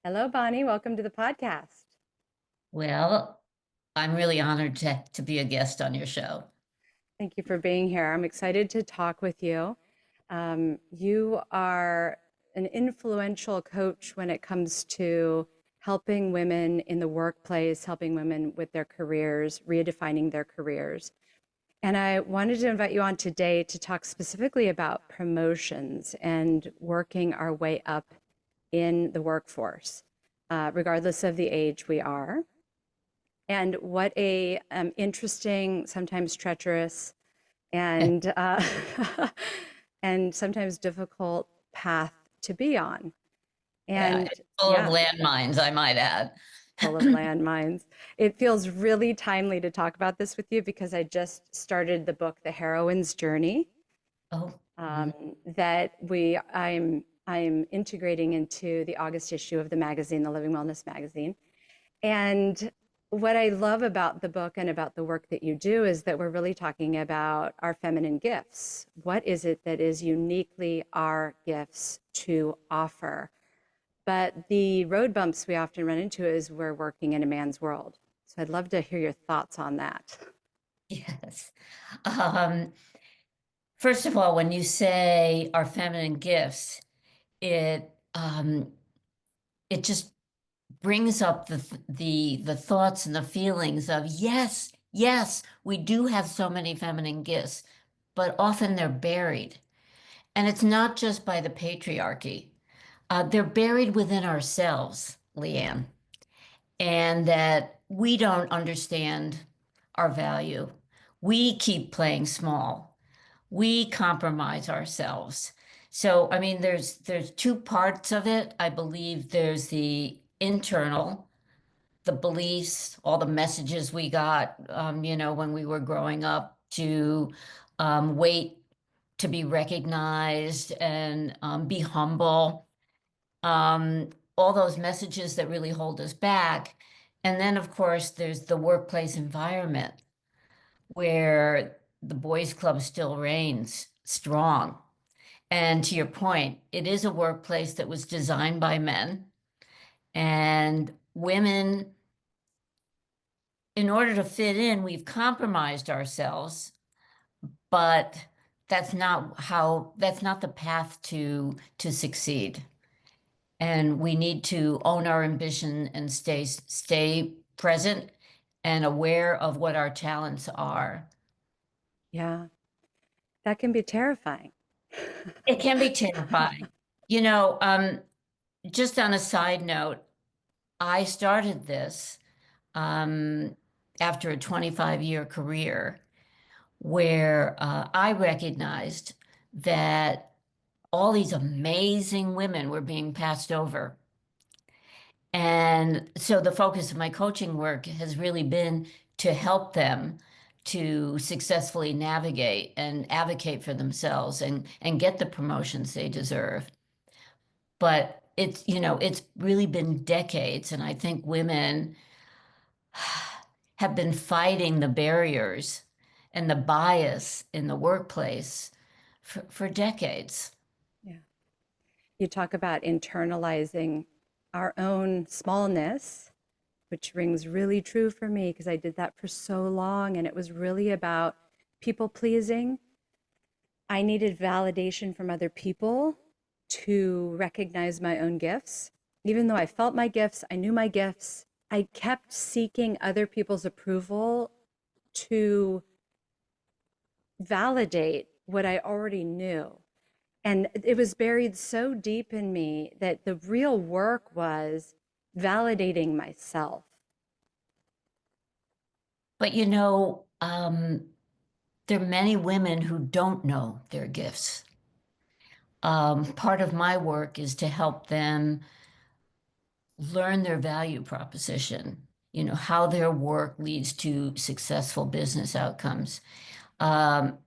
Hello, Bonnie. Welcome to the podcast. Well, I'm really honored to be a guest on your show. Thank you for being here. I'm excited to talk with you. You are an influential coach when it comes to helping women in the workplace, helping women with their careers, redefining their careers. And I wanted to invite you on today to talk specifically about promotions and working our way up in the workforce, regardless of the age we are. And what a interesting, sometimes treacherous, and and sometimes difficult path to be on. Yeah, And it's full of yeah, landmines, I might add. full of landmines. It feels really timely to talk about this with you because I just started the book, The Heroine's Journey, Oh, mhm. that I'm integrating into the August issue of the magazine, the Living Wellness magazine. And what I love about the book and about the work that you do is that we're really talking about our feminine gifts. What is it that is uniquely our gifts to offer? But the road bumps we often run into is we're working in a man's world. So I'd love to hear your thoughts on that. Yes. Um, First of all, when you say our feminine gifts, it it just brings up the thoughts and the feelings of yes, yes, we do have so many feminine gifts, but often they're buried. And it's not just by the patriarchy. They're buried within ourselves, Leanne, and that we don't understand our value. We keep playing small. We compromise ourselves. So, I mean, there's two parts of it. I believe there's the internal, the beliefs, all the messages we got, when we were growing up to wait to be recognized and be humble, all those messages that really hold us back. And then, of course, there's the workplace environment where the boys' club still reigns strong. And to your point, it is a workplace that was designed by men, and women, in order to fit in, we've compromised ourselves, but that's not the path to succeed. And we need to own our ambition and stay present and aware of what our talents are. Yeah, that can be terrifying. It can be terrifying. You know, just on a side note, I started this um, after a 25-year career where I recognized that all these amazing women were being passed over. And so the focus of my coaching work has really been to help them to successfully navigate and advocate for themselves and get the promotions they deserve. But it's really been decades, and I think women have been fighting the barriers and the bias in the workplace for decades. Yeah. You talk about internalizing our own smallness, which rings really true for me because I did that for so long. And it was really about people pleasing. I needed validation from other people to recognize my own gifts. Even though I felt my gifts, I knew my gifts, I kept seeking other people's approval to validate what I already knew. And it was buried so deep in me that the real work was validating myself. But there are many women who don't know their gifts. Part of my work is to help them learn their value proposition, how their work leads to successful business outcomes. Um,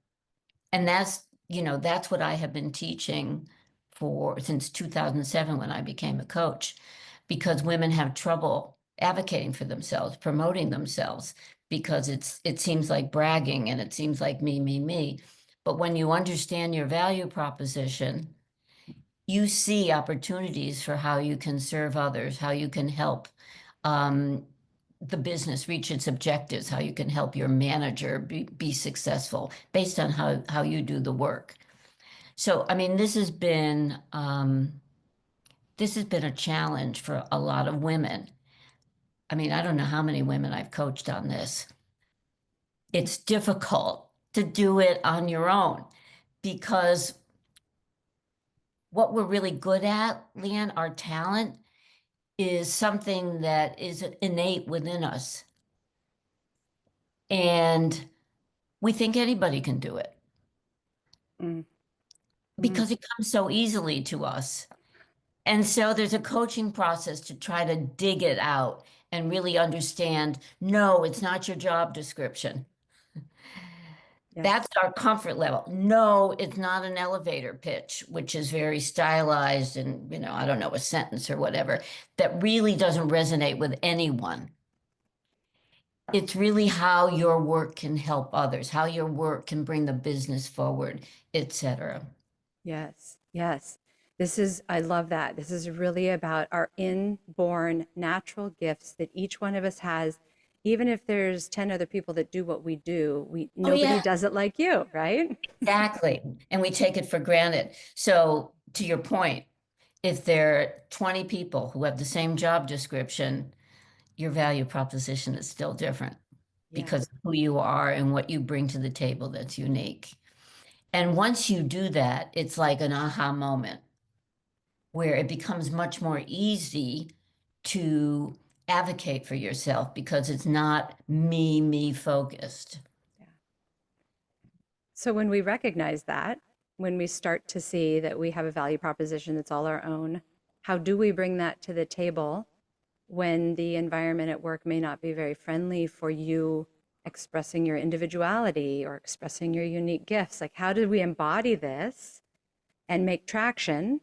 and that's what I have been teaching for since 2007 when I became a coach, because women have trouble advocating for themselves, promoting themselves, because it seems like bragging and it seems like me, me, me. But when you understand your value proposition, you see opportunities for how you can serve others, how you can help um, the business reach its objectives, how you can help your manager be successful based on how you do the work. So, I mean, this has been a challenge for a lot of women. I mean, I don't know how many women I've coached on this. It's difficult to do it on your own because what we're really good at, Leanne, our talent, is something that is innate within us. And we think anybody can do it Mm, mm. because it comes so easily to us. And so there's a coaching process to try to dig it out and really understand, no, it's not your job description. That's Yes. our comfort level. No, it's not an elevator pitch, which is very stylized and, I don't know, a sentence or whatever that really doesn't resonate with anyone. It's really how your work can help others, how your work can bring the business forward, etc. Yes, yes. I love that. This is really about our inborn natural gifts that each one of us has. Even if there's 10 other people that do what we do, Oh, nobody yeah, does it like you, right? exactly. And we take it for granted. So, to your point, if there are 20 people who have the same job description, your value proposition is still different Yeah, because of who you are and what you bring to the table that's unique. And once you do that, it's like an aha moment where it becomes much more easy to advocate for yourself because it's not me focused. yeah. So when we recognize that, when we start to see that we have a value proposition that's all our own, how do we bring that to the table when the environment at work may not be very friendly for you expressing your individuality or expressing your unique gifts? Like, how do we embody this and make traction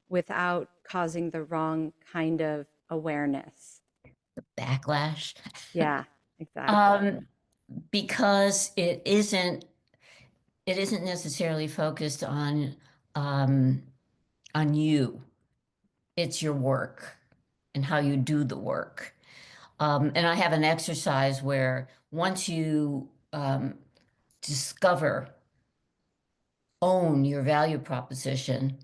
without causing the wrong kind of awareness? Backlash. Yeah, exactly. Um, because it isn't necessarily focused um, on you. It's your work and how you do the work. And I have an exercise where once you discover, own your value proposition,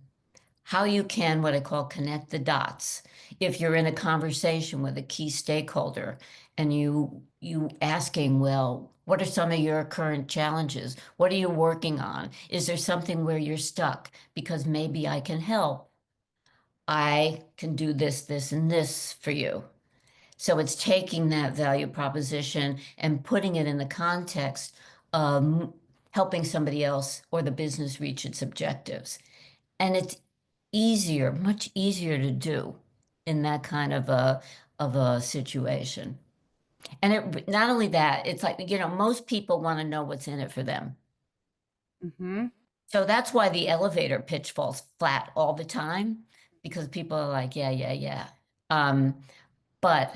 how you can, what I call, connect the dots. If you're in a conversation with a key stakeholder and you asking, well, what are some of your current challenges? What are you working on? Is there something where you're stuck? Because maybe I can help. I can do this, this, and this for you. So it's taking that value proposition and putting it in the context of helping somebody else or the business reach its objectives. And it's easier, much easier to do in that kind of a situation. And it not only that, it's like, most people want to know what's in it for them. Mm-hmm. So that's why the elevator pitch falls flat all the time because people are like, yeah, yeah, yeah. Um, but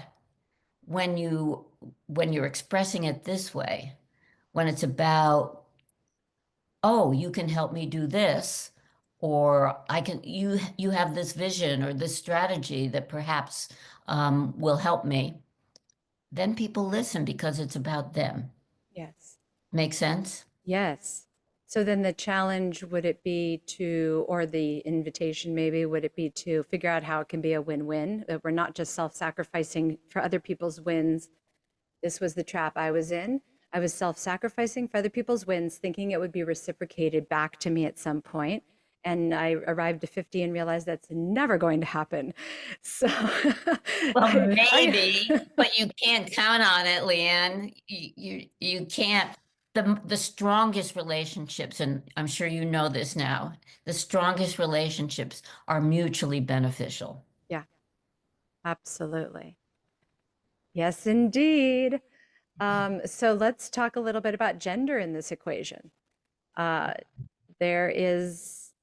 when you're expressing it this way, when it's about, oh, you can help me do this, or you have this vision or this strategy that perhaps will help me, then people listen because it's about them. Yes. Make sense? Yes. So then the challenge would it be to, or the invitation maybe, would it be to figure out how it can be a win-win, that we're not just self-sacrificing for other people's wins. This was the trap I was in. I was self-sacrificing for other people's wins, thinking it would be reciprocated back to me at some point. And I arrived to 50 and realized that's never going to happen. So Well, I maybe, but you can't count on it, Leanne. You can't. The strongest relationships, and I'm sure you know this now, the strongest relationships are mutually beneficial. yeah, absolutely. Yes, indeed. So let's talk a little bit about gender in this equation. Uh, there is,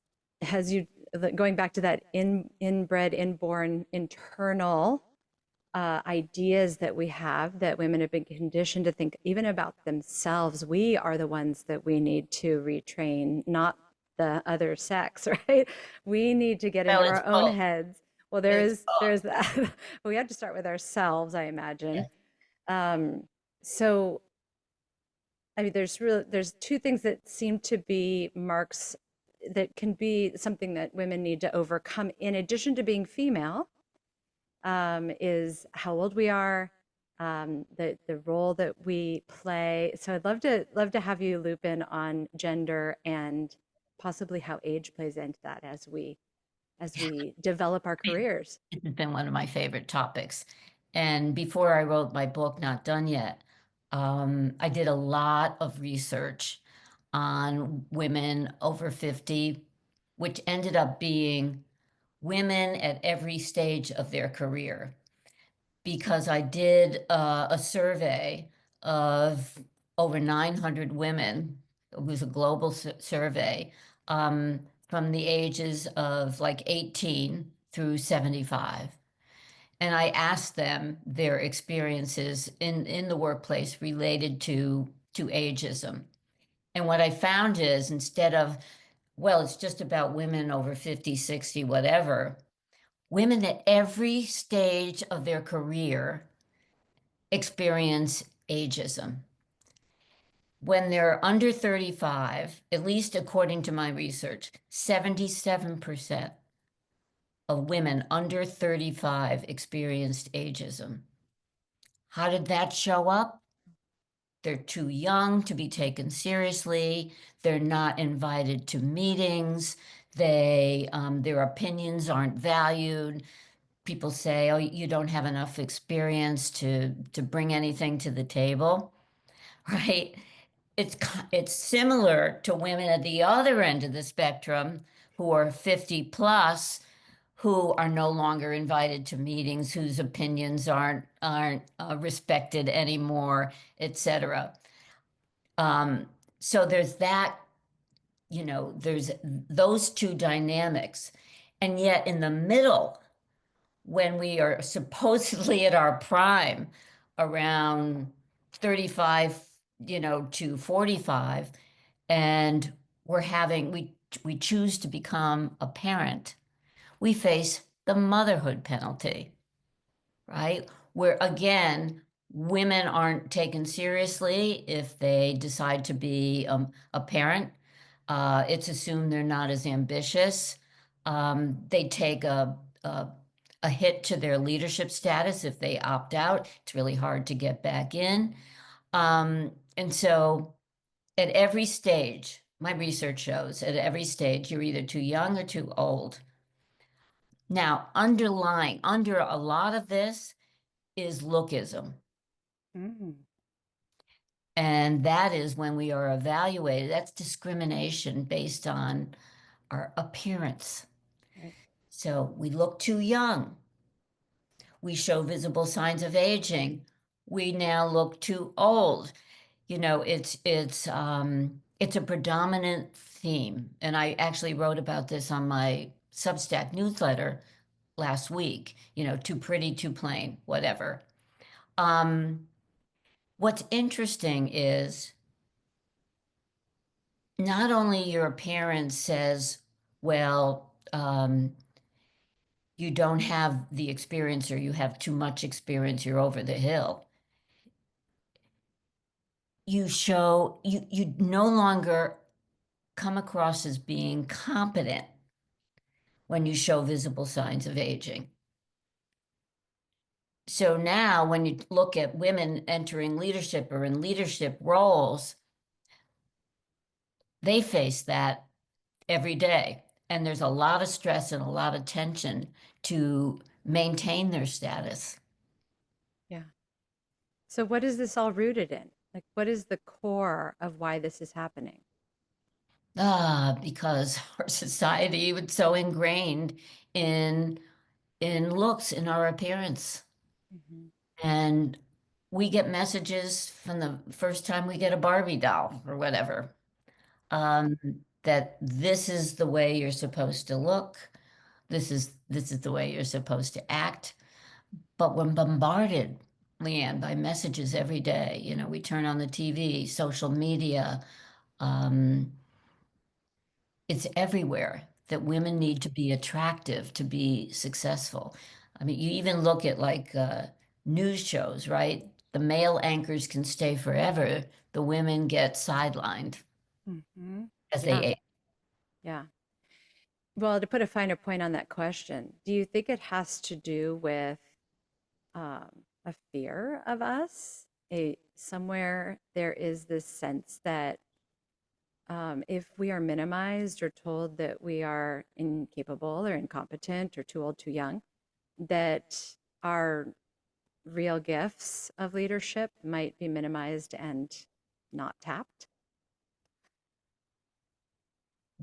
has you going back to that inbred, inborn, internal ideas that we have that women have been conditioned to think even about themselves. We are the ones that we need to retrain, not the other sex, right? We need to get Well, into it's our own both. heads. Well, It's there's both. that. We have to start with ourselves, I imagine. Yeah. Um, so I mean, there's two things that seem to be marks that can be something that women need to overcome in addition to being female, is how old we are, the role that we play. So I'd love to have you loop in on gender and possibly how age plays into that as we develop our careers. It has been one of my favorite topics. And before I wrote my book, Not Done Yet, I did a lot of research on women over 50, which ended up being women at every stage of their career. Because I did a survey of over 900 women. It was a global survey from the ages of like 18 through 75. And I asked them their experiences in the workplace related to ageism. And what I found is instead of, well, it's just about women over 50, 60, whatever, women at every stage of their career experience ageism. When they're under 35, at least according to my research, 77% of women under 35 experienced ageism. How did that show up? They're too young to be taken seriously. They're not invited to meetings. Their opinions aren't valued. People say, "Oh, you don't have enough experience to bring anything to the table," right? It's similar to women at the other end of the spectrum who are 50 plus, who are no longer invited to meetings, whose opinions aren't respected anymore, etc. Um, so there's that, there's those two dynamics. And yet in the middle, when we are supposedly at our prime, around 35, to 45, and we choose to become a parent, we face the motherhood penalty, right? Where again, women aren't taken seriously if they decide to be a parent. It's assumed they're not as ambitious. They take a hit to their leadership status if they opt out. It's really hard to get back in. And so at every stage, my research shows at every stage, you're either too young or too old. Now, underlying under a lot of this is lookism. Mm, And that is when we are evaluated, that's discrimination based on our appearance. right. So we look too young. We show visible signs of aging. We now look too old. It's a predominant theme. And I actually wrote about this on my Substack newsletter last week, too pretty, too plain, whatever. Um, what's interesting is not only your appearance says, well, you don't have the experience or you have too much experience, you're over the hill. You no longer come across as being competent when you show visible signs of aging. So now when you look at women entering leadership or in leadership roles, they face that every day. And there's a lot of stress and a lot of tension to maintain their status. Yeah. So what is this all rooted in? Like, what is the core of why this is happening? Because our society was so ingrained in in looks, in our appearance. Hmm. And we get messages from the first time we get a Barbie doll or whatever, um, that this is the way you're supposed to look. This is the way you're supposed to act. But when bombarded, Leanne, by messages every day, we turn on the TV, social media, um, it's everywhere that women need to be attractive to be successful. I mean, you even look at like news shows, right? The male anchors can stay forever. The women get sidelined Hmm. as they Yeah, age. yeah. Well, to put a finer point on that question, do you think it has to do with a fear of us? A somewhere there is this sense that if we are minimized or told that we are incapable or incompetent or too old, too young, that our real gifts of leadership might be minimized and not tapped.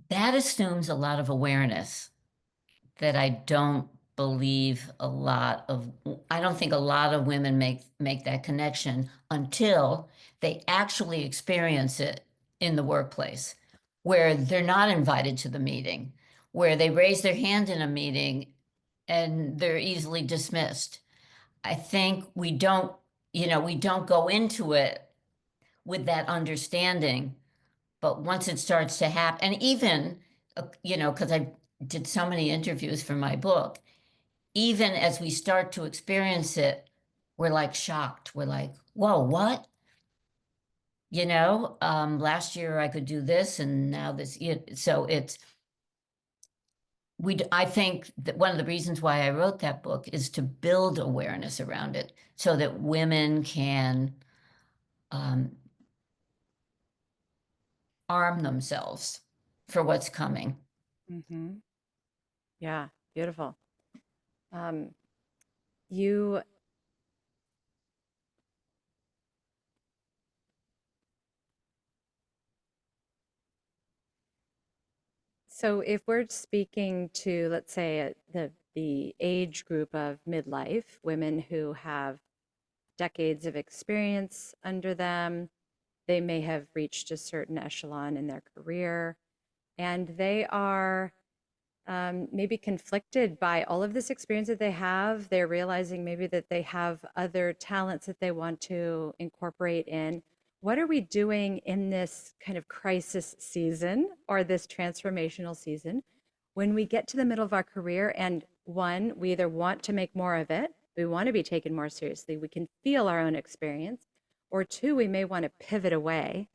That assumes a lot of awareness that I don't think a lot of women make that connection until they actually experience it in the workplace, where they're not invited to the meeting, where they raise their hand in a meeting and they're easily dismissed. I think we don't go into it with that understanding, but once it starts to happen, and even, because I did so many interviews for my book, even as we start to experience it, we're like shocked. We're like, whoa, what? Last year I could do this and now this. So I think that one of the reasons why I wrote that book is to build awareness around it so that women can um, arm themselves for what's coming. Hmm. Yeah, beautiful. Um, you, so if we're speaking to, let's say, the age group of midlife, women who have decades of experience under them, they may have reached a certain echelon in their career, and they are maybe conflicted by all of this experience that they have. They're realizing maybe that they have other talents that they want to incorporate in. What are we doing in this kind of crisis season or this transformational season when we get to the middle of our career and one, we either want to make more of it, we want to be taken more seriously, we can feel our own experience, or two, we may want to pivot away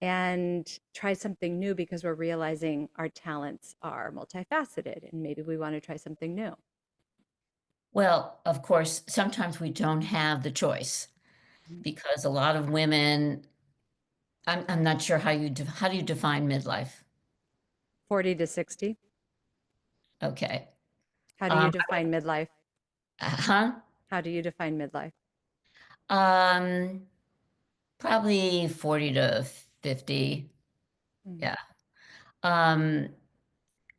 and try something new because we're realizing our talents are multifaceted and maybe we want to try something new. Well, of course, sometimes we don't have the choice because a lot of women, I'm not sure how do you define midlife? 40 to 60. Okay. How do you Um, define midlife? huh? How do you define midlife? Um, Probably 40 to 50. Mm. Yeah. Um,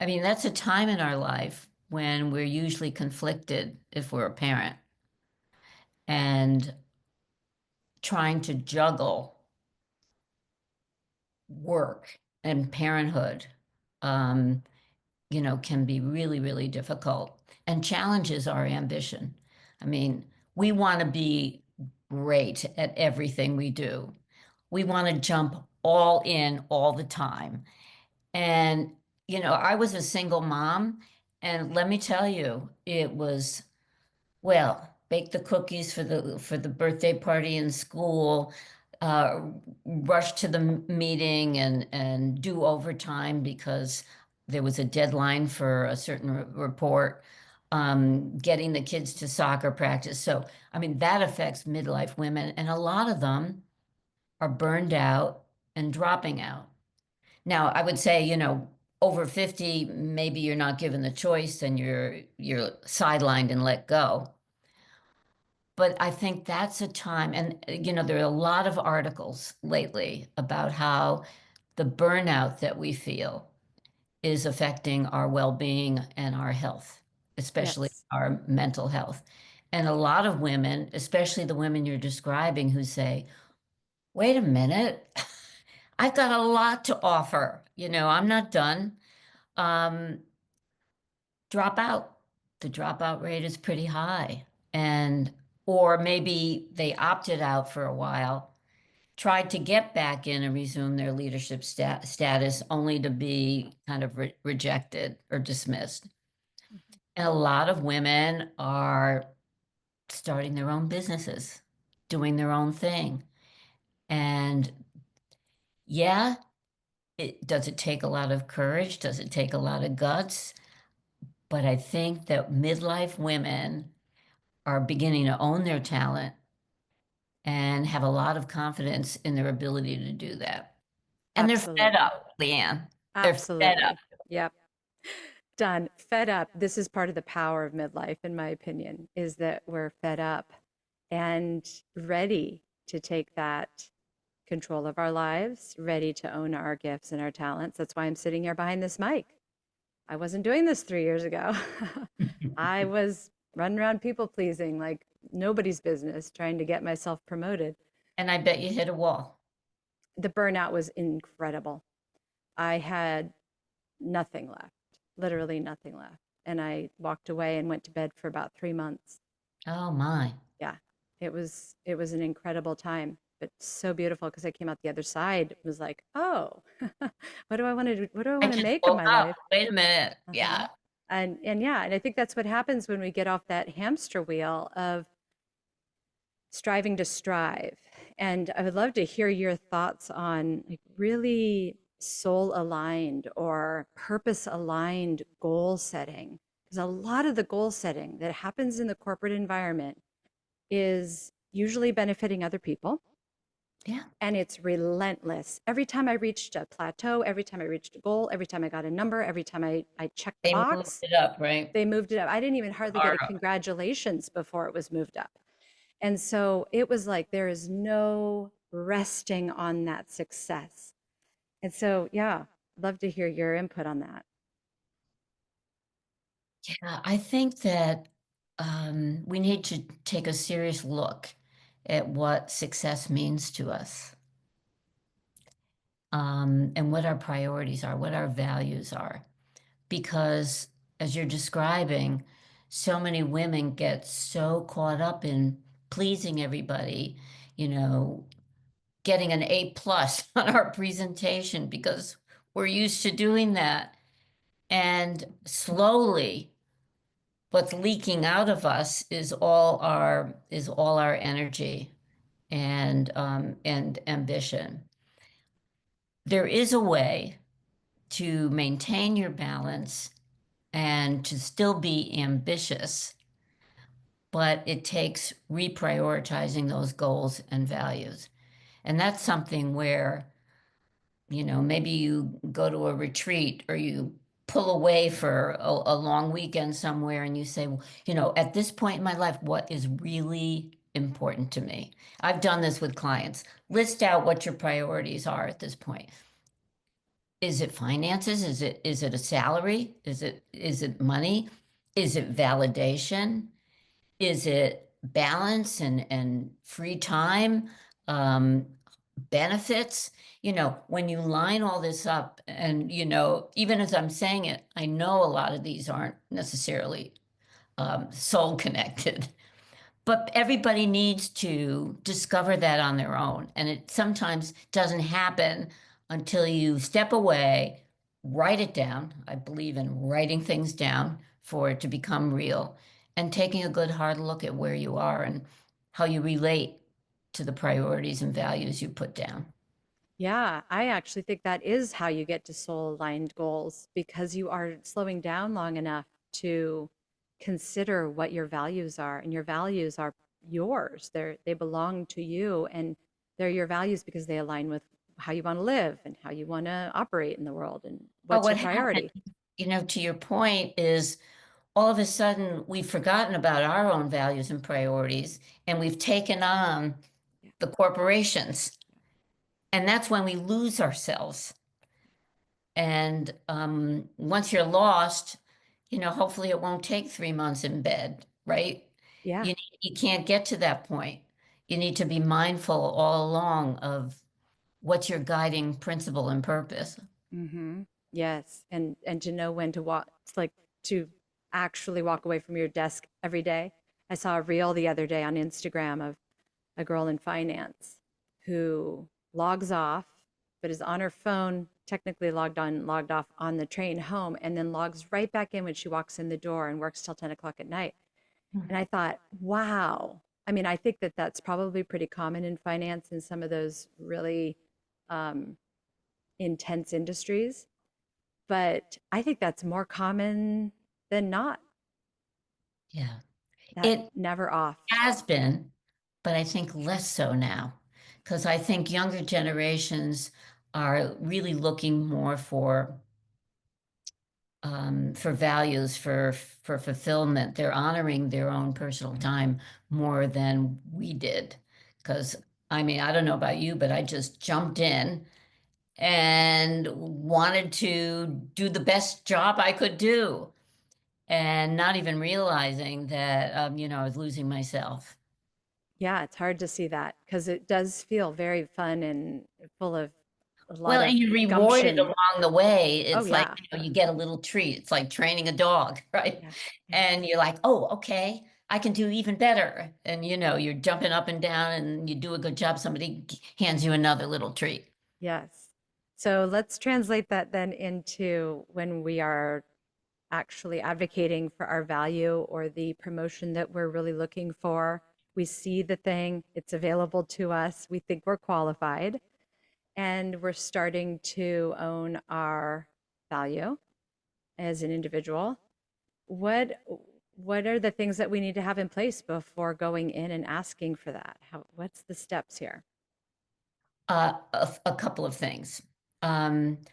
I mean, that's a time in our life when we're usually conflicted if we're a parent and trying to juggle work and parenthood, um, can be really, really difficult and challenges our ambition. I mean, we want to be great at everything we do. We want to jump all in all the time. And, I was a single mom, and let me tell you, it was, well, bake the cookies for the birthday party in school, uh, rush to the meeting and do overtime because there was a deadline for a certain report, getting the kids to soccer practice. So, I mean, that affects midlife women, and a lot of them are burned out and dropping out. Now, I would say, over 50, maybe you're not given the choice and you're sidelined and let go. But I think that's a time, and there are a lot of articles lately about how the burnout that we feel is affecting our well-being and our health, especially Yes. our mental health. And a lot of women, especially the women you're describing, who say, wait a minute, I've got a lot to offer. I'm not done. Um, Drop out. The dropout rate is pretty high. And, or maybe they opted out for a while tried to get back in and resume their leadership status only to be kind of rejected or dismissed. And a lot of women are starting their own businesses, doing their own thing. And yeah, does it take a lot of courage? Does it take a lot of guts? But I think that midlife women are beginning to own their talent and have a lot of confidence in their ability to do that. And they're fed Absolutely. up, Leanne. They're fed up. Absolutely. Yep. Done. Fed up. This is part of the power of midlife, in my opinion, is that we're fed up and ready to take that control of our lives, ready to own our gifts and our talents. That's why I'm sitting here behind this mic. I wasn't doing this 3 years ago. I was running around people pleasing like nobody's business, trying to get myself promoted. And I bet you hit a wall. The burnout was incredible. I had nothing left, literally nothing left. And I walked away and went to bed for about 3 months. Oh my. Yeah, it was an incredible time, but so beautiful because I came out the other side. It was like, oh, what do I want to do? What do I I want to just make of woke my up. life? Wait a minute. Uh-huh. Yeah. And yeah, and I think that's what happens when we get off that hamster wheel of striving to strive. And I would love to hear your thoughts on like really soul aligned or purpose aligned goal setting. Because a lot of the goal setting that happens in the corporate environment is usually benefiting other people Yeah. and it's relentless. Every time I reached a plateau, every time I reached a goal, every time I got a number, every time I checked the They moved box, it up, right? they moved it up. I didn't even hardly get Bar a up. congratulations before it was moved up. And so it was like there is no resting on that success. And so, yeah, love to hear your input on that. Yeah, I think that we need to take a serious look at what success means to us, and what our priorities are, what our values are. Because as you're describing, so many women get so caught up in pleasing everybody, you know, getting an A+ on our presentation because we're used to doing that. And slowly, what's leaking out of us is all our energy and ambition. There is a way to maintain your balance and to still be ambitious, but it takes reprioritizing those goals and values. And that's something where, maybe you go to a retreat or you pull away for a long weekend somewhere and you say, well, at this point in my life, what is really important to me? I've done this with clients. List out what your priorities are at this point. Is it finances? Is it a salary? Is it money? Is it validation? Is it balance and free time? Um, Benefits? When you line all this up, and even as I'm saying it, I know a lot of these aren't necessarily soul connected. But everybody needs to discover that on their own. And it sometimes doesn't happen until you step away, write it down. I believe in writing things down for it to become real and taking a good hard look at where you are and how you relate to the priorities and values you put down. Yeah, I actually think that is how you get to soul aligned goals because you are slowing down long enough to consider what your values are. And your values are yours. They belong to you and they're your values because they align with how you want to live and how you want to operate in the world and But what's what your happened, priority. to your point, is all of a sudden we've forgotten about our own values and priorities, and we've taken on Yeah. the corporations. And that's when we lose ourselves. And once you're lost, hopefully it won't take 3 months in bed, right? Yeah. You can't get to that point. You need to be mindful all along of what's your guiding principle and purpose. Mm-hmm. Yes. And to know when to walk, it's like to actually walk away from your desk every day. I saw a reel the other day on Instagram of a girl in finance who logs off, but is on her phone, technically logged on, logged off on the train home, and then logs right back in when she walks in the door and works till 10 o'clock at night. And I thought, wow. I mean, I think that that's probably pretty common in finance in some of those really um, intense industries. But I think that's more common than not, Yeah. that It never off. has been, but I think less so now, because I think younger generations are really looking more for values, for fulfillment. They're honoring their own personal time more than we did. Because I mean, I don't know about you, but I just jumped in and wanted to do the best job I could do, and not even realizing that I was losing myself. Yeah, it's hard to see that because it does feel very fun and full of a lot Well, of and you're rewarded gumption. along the way. Oh, It's like, yeah. you get a little treat. It's like training a dog, right? Yes, yes, And you're like, oh, okay, I can do even better. And you're jumping up and down and you do a good job. Somebody hands you another little treat. yes. So let's translate that then into when we are actually advocating for our value or the promotion that we're really looking for. We see the thing, it's available to us, we think we're qualified, and we're starting to own our value as an individual. What what are the things that we need to have in place before going in and asking for that? What's the steps here? A couple of things.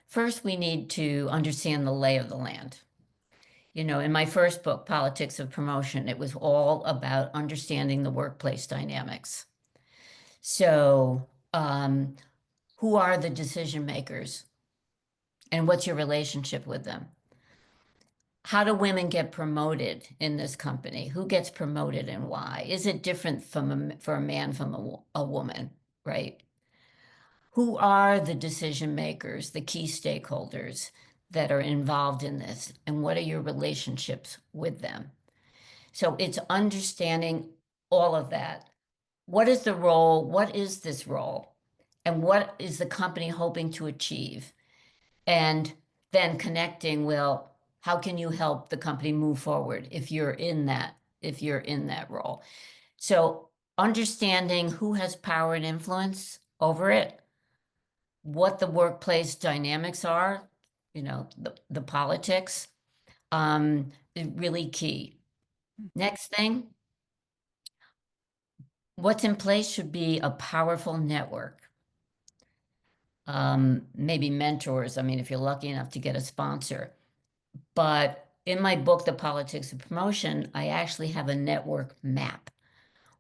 First, we need to understand the lay of the land. In my first book, Politics of Promotion, it was all about understanding the workplace dynamics. So, who are the decision makers and what's your relationship with them? How do women get promoted in this company? Who gets promoted and why? Is it different for a man from a woman, right? Who are the decision makers, the key stakeholders that are involved in this, and what are your relationships with them? So it's understanding all of that. What is the role? What is this role? And what is the company hoping to achieve? And then connecting, well, how can you help the company move forward if you're in that role? So understanding who has power and influence over it, what the workplace dynamics are, the politics, is really key. Next thing, what's in place should be a powerful network. Maybe mentors. I mean, if you're lucky enough to get a sponsor. But in my book, The Politics of Promotion, I actually have a network map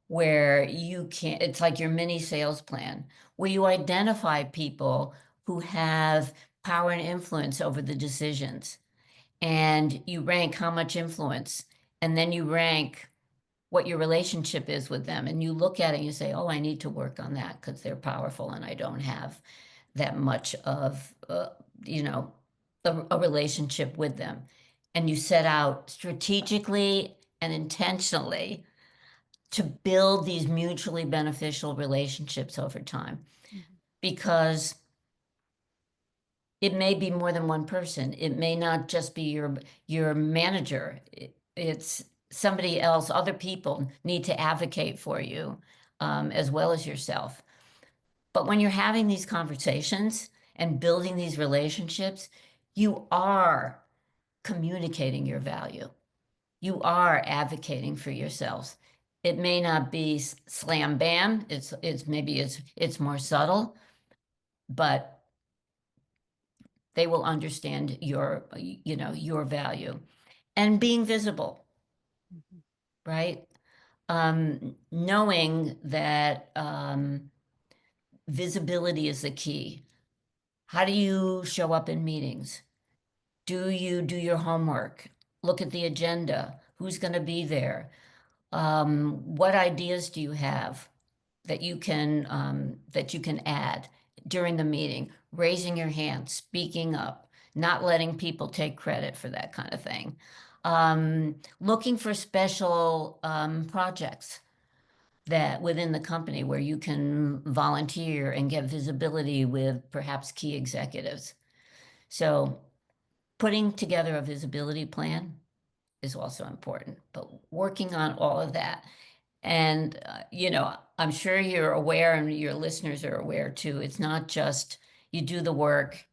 where it's like your mini sales plan, where you identify people who have power and influence over the decisions, and you rank how much influence, and then you rank what your relationship is with them. And you look at it and you say, oh, I need to work on that because they're powerful and I don't have that much of, you know, a relationship with them. And you set out strategically and intentionally to build these mutually beneficial relationships over time, Mhm. because it may be more than one person. It may not just be your manager. It's somebody else. Other people need to advocate for you, as well as yourself. But when you're having these conversations and building these relationships, you are communicating your value. You are advocating for yourselves. It may not be slam bam. It's more subtle, but they will understand your value and being visible, Mhm. right? Knowing that visibility is the key. How do you show up in meetings? Do you do your homework? Look at the agenda. Who's going to be there? What ideas do you have that you can add during the meeting? Raising your hand, speaking up, not letting people take credit for that kind of thing. Looking for special projects. that within the company where you can volunteer and get visibility with perhaps key executives. So putting together a visibility plan is also important, but working on all of that. And, I'm sure you're aware and your listeners are aware too. It's not just you do the work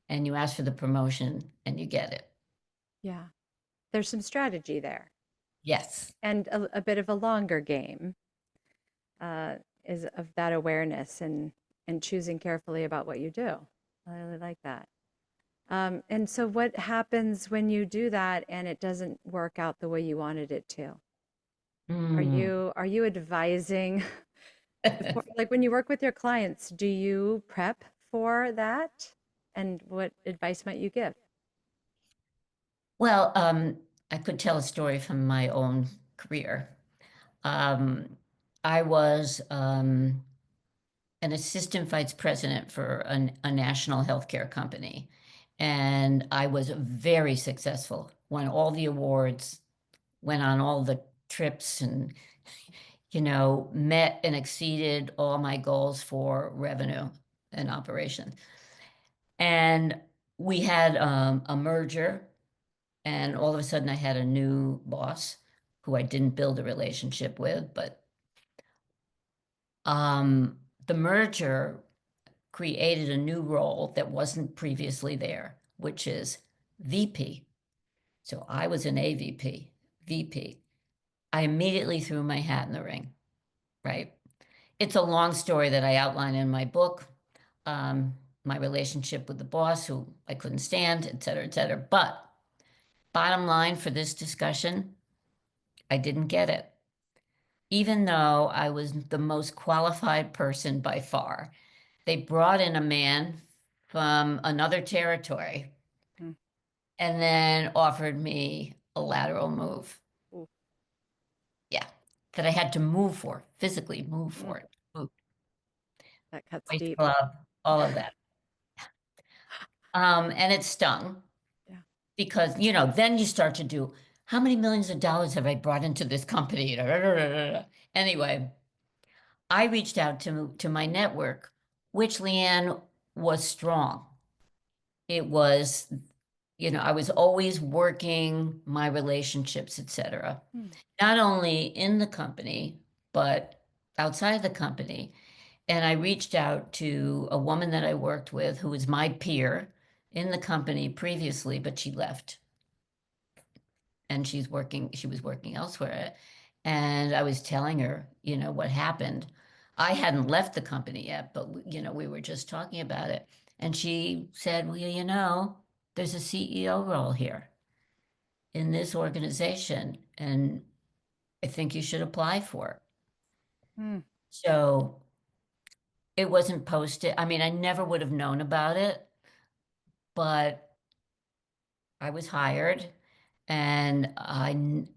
and you ask for the promotion and you get it. Yeah. There's some strategy there Yes. and a bit of a longer game uh, is of that awareness and choosing carefully about what you do. I really like that. And so what happens when you do that and it doesn't work out the way you wanted it to? Mm. Are you advising before, like when you work with your clients, do you prep for that? And what advice might you give? Well, I could tell a story from my own career. Um, I was an assistant vice president for a national healthcare company, and I was very successful, won all the awards, went on all the trips, and met and exceeded all my goals for revenue and operation. And we had a merger, and all of a sudden I had a new boss who I didn't build a relationship with, but the merger created a new role that wasn't previously there, which is VP. So I was an AVP, VP. I immediately threw my hat in the ring, right? It's a long story that I outline in my book, my relationship with the boss who I couldn't stand, et cetera, et cetera. But bottom line for this discussion, I didn't get it. Even though I was the most qualified person by far, they brought in a man from another territory Mm. and then offered me a lateral move. Ooh, Yeah, that I had to move for, physically move mm, for it, move, that cuts waist deep. club, all of that. And it stung Yeah. because, then you start to do, how many millions of dollars have I brought into this company? Anyway, I reached out to my network, which Leanne was strong. It was, I was always working my relationships, etc. Mm. Not only in the company, but outside the company. And I reached out to a woman that I worked with who was my peer in the company previously, but she left and she was working elsewhere. And I was telling her, what happened. I hadn't left the company yet, but we were just talking about it. And she said, well, there's a CEO role here in this organization, and I think you should apply for it. Mm. So it wasn't posted. I mean, I never would have known about it, but I was hired and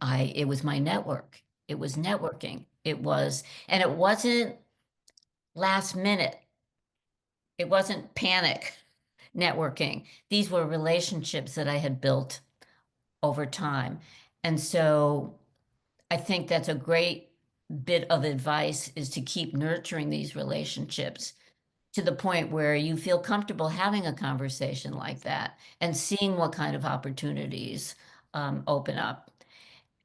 it was my network. It was networking. And it wasn't last minute. It wasn't panic networking. These were relationships that I had built over time. And so I think that's a great bit of advice is to keep nurturing these relationships to the point where you feel comfortable having a conversation like that and seeing what kind of opportunities open up.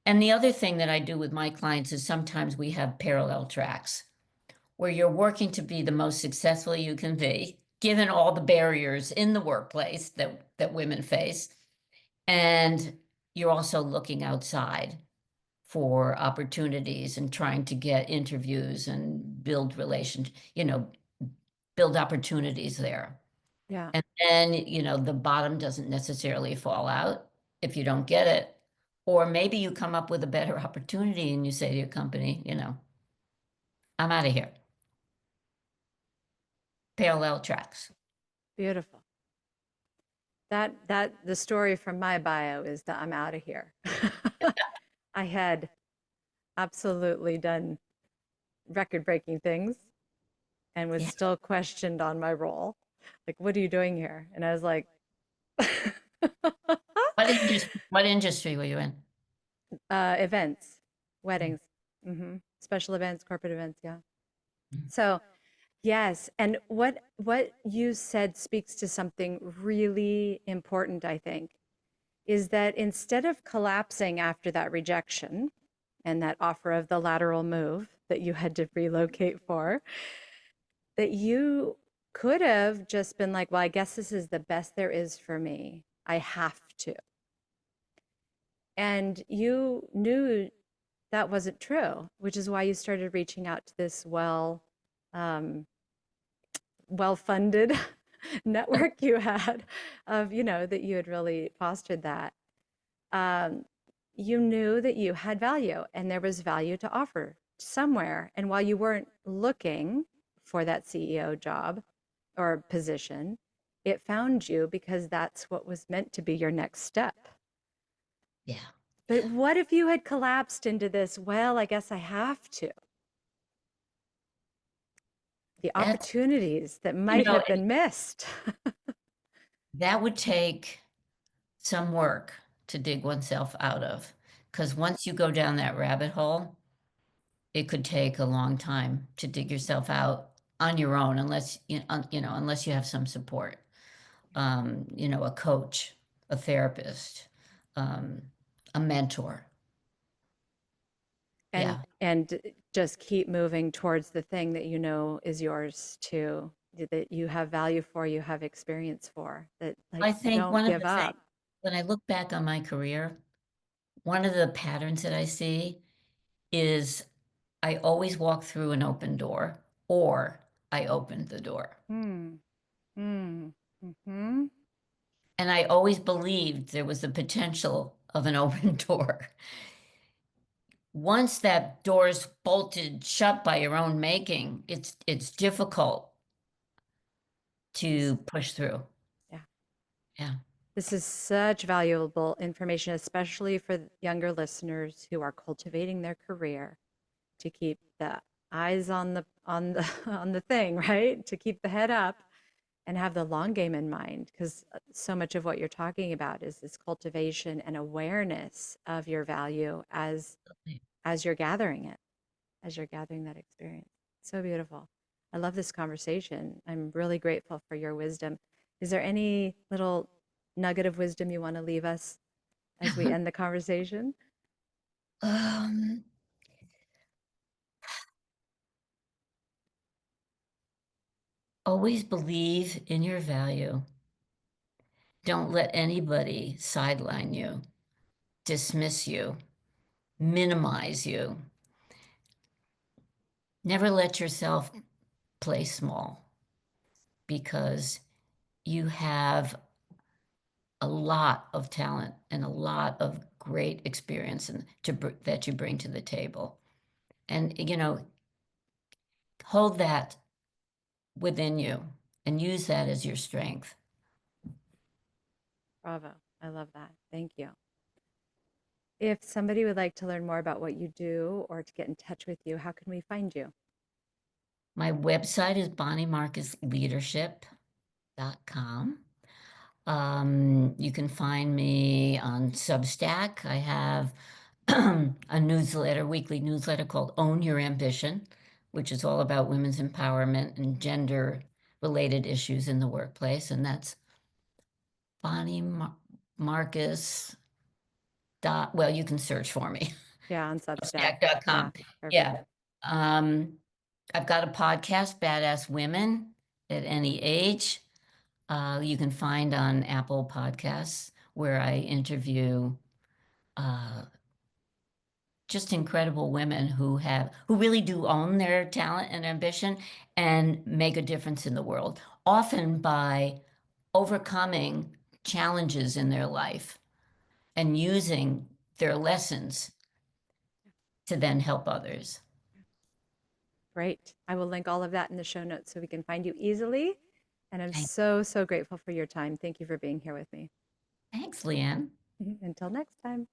And the other thing that I do with my clients is sometimes we have parallel tracks where you're working to be the most successful you can be, given all the barriers in the workplace that women face. And you're also looking outside for opportunities and trying to get interviews and build relations, build opportunities there. Yeah. And then, the bottom doesn't necessarily fall out if you don't get it. Or maybe you come up with a better opportunity and you say to your company, I'm out of here. Parallel tracks. Beautiful. That the story from my bio is that I'm out of here. I had absolutely done record-breaking things and was Yeah. still questioned on my role. Like, what are you doing here? And I was like, What industry were you in? events, Mm. weddings. Special events, corporate events, yeah. So, yes, and what you said speaks to something really important, I think, is that instead of collapsing after that rejection and that offer of the lateral move that you had to relocate for, that you could have just been like, well, I guess this is the best there is for me. I have to. And you knew that wasn't true, which is why you started reaching out to this um, well-funded network you had of, that you had really fostered that. Um, you knew that you had value and there was value to offer somewhere. And while you weren't looking for that CEO job or position, it found you because that's what was meant to be your next step. Yeah. But what if you had collapsed into this, well, I guess I have to? The That's, opportunities that you might know, have been missed. that would take some work to dig oneself out of. Because once you go down that rabbit hole, it could take a long time to dig yourself out on your own, unless unless you have some support. A coach, a therapist, um, a mentor. and Yeah. and just keep moving towards the thing that you know is yours too, that you have value for, you have experience for, that like I think don't one of give the things, up. when I look back on my career, one of the patterns that I see is I always walk through an open door, or I opened the door. Hmm. Hmm. Hmm. And I always believed there was the potential of an open door. Once that door's bolted shut by your own making, it's difficult to push through. Yeah. Yeah. This is such valuable information, especially for younger listeners who are cultivating their career, to keep the eyes on the on the thing, right? To keep the head up and have the long game in mind, because so much of what you're talking about is this cultivation and awareness of your value as you're gathering it, as you're gathering that experience. So beautiful. I love this conversation. I'm really grateful for your wisdom. Is there any little nugget of wisdom you want to leave us as we end the conversation? Um, Always believe in your value. Don't let anybody sideline you, dismiss you, minimize you. Never let yourself play small, because you have a lot of talent and a lot of great experience that you bring to the table. And, hold that within you and use that as your strength. Bravo. I love that. Thank you. If somebody would like to learn more about what you do or to get in touch with you, how can we find you? My website is bonniemarcusleadership.com. You can find me on Substack. I have weekly newsletter called Own Your Ambition, which is all about women's empowerment and gender related issues in the workplace. And that's Bonnie Marcus well, you can search for me, Yeah, on Substack. Yeah, Substack.com. perfect. Yeah. Um, I've got a podcast, Badass Women at Any Age. You can find on Apple Podcasts, where I interview uh, just incredible women who really do own their talent and ambition and make a difference in the world, often by overcoming challenges in their life and using their lessons to then help others. Great. I will link all of that in the show notes so we can find you easily. And I'm Thank- so, so grateful for your time. Thank you for being here with me. Thanks, Leanne. Until next time.